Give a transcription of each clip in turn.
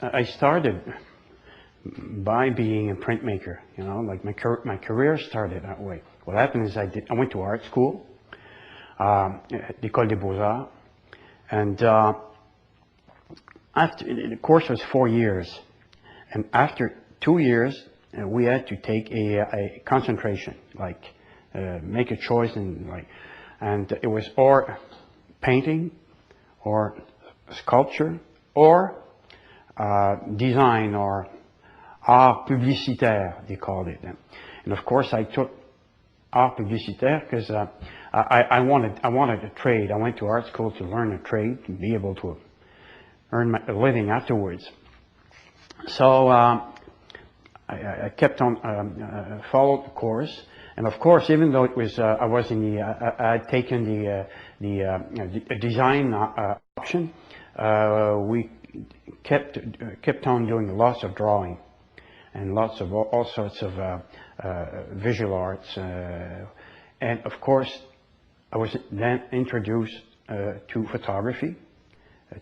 I started by being a printmaker, you know, like my career started that way. What happened is I went to art school, at l'École des Beaux-Arts, and after the course was 4 years, and after 2 years we had to take a concentration, like make a choice, and it was or painting, or sculpture, or design, or art publicitaire, they called it. And of course I took art publicitaire because I wanted a trade. I went to art school to learn a trade, to be able to earn a living afterwards. So I kept on followed the course, and of course, even though it was I was in the I had taken the design option, we kept on doing lots of drawing and lots of all sorts of visual arts, and of course I was then introduced to photography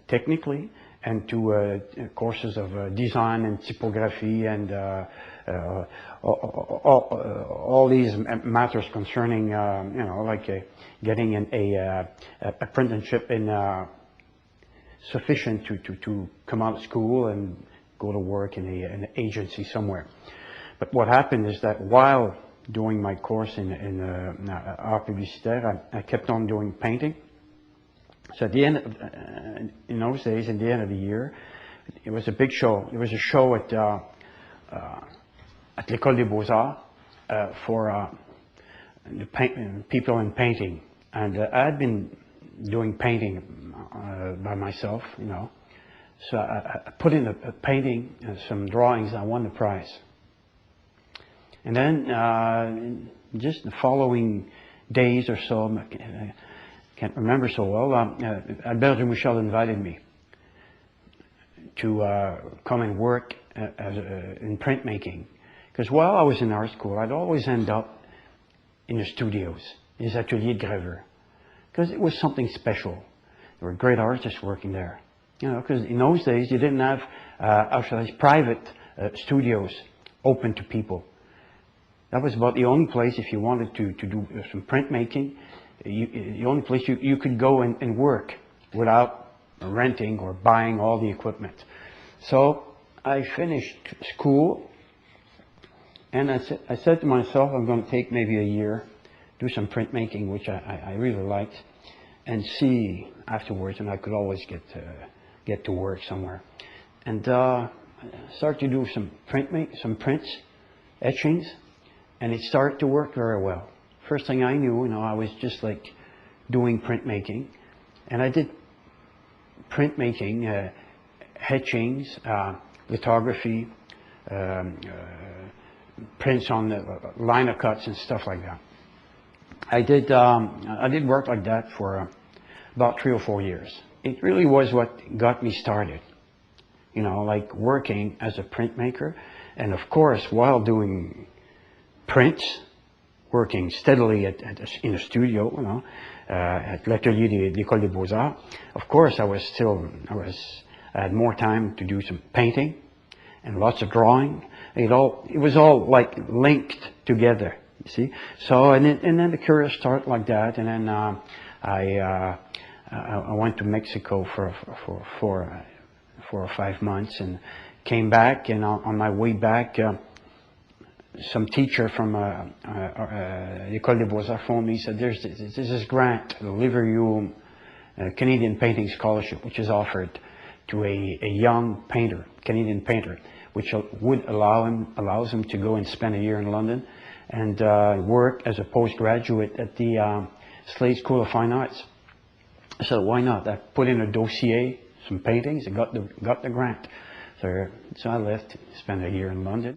technically, and to courses of design and typography, and all these matters concerning you know, like getting a apprenticeship in sufficient to come out of school and go to work in an agency somewhere. But what happened is that while doing my course in art publicitaire, I kept on doing painting. So at the end, in those days, at the end of the year, it was a big show. It was a show at l'École des Beaux-Arts for the people in painting, and I had been doing painting by myself, you know. So I put in a painting, some drawings. I won the prize. And then just the following days or so, I can't remember so well, Albert Michel invited me to come and work in printmaking. Because while I was in art school, I'd always end up in the studios, les ateliers de gravure, because it was something special. There were great artists working there. You know, because in those days you didn't have, how shall I say, private studios open to people. That was about the only place, if you wanted to do some printmaking, the only place you could go and work without renting or buying all the equipment. So I finished school, and I said to myself, I'm going to take maybe a year, do some printmaking, which I really liked, and see afterwards, and I could always get to work somewhere. And start to do some prints, etchings, and it started to work very well. First thing I knew, you know, I was just like doing printmaking, and I did printmaking, etchings, lithography, prints on the liner cuts and stuff like that. I did work like that for about 3 or 4 years. It really was what got me started, you know, like working as a printmaker, and of course while doing prints, working steadily in a studio, you know, at l'atelier de l'École des Beaux-Arts. Of course, I had more time to do some painting and lots of drawing. It was all like linked together, you see. So and then the career started like that, and then I went to Mexico for 4 or 5 months, and came back, and on my way back, some teacher from l'École des Beaux-Arts phoned me. He said, there's this grant, the Liverpool Canadian Painting Scholarship, which is offered to a young painter, Canadian painter, which allows him to go and spend a year in London and work as a postgraduate at the Slade School of Fine Arts. So why not? I put in a dossier, some paintings, and got the grant. So I left, spent a year in London.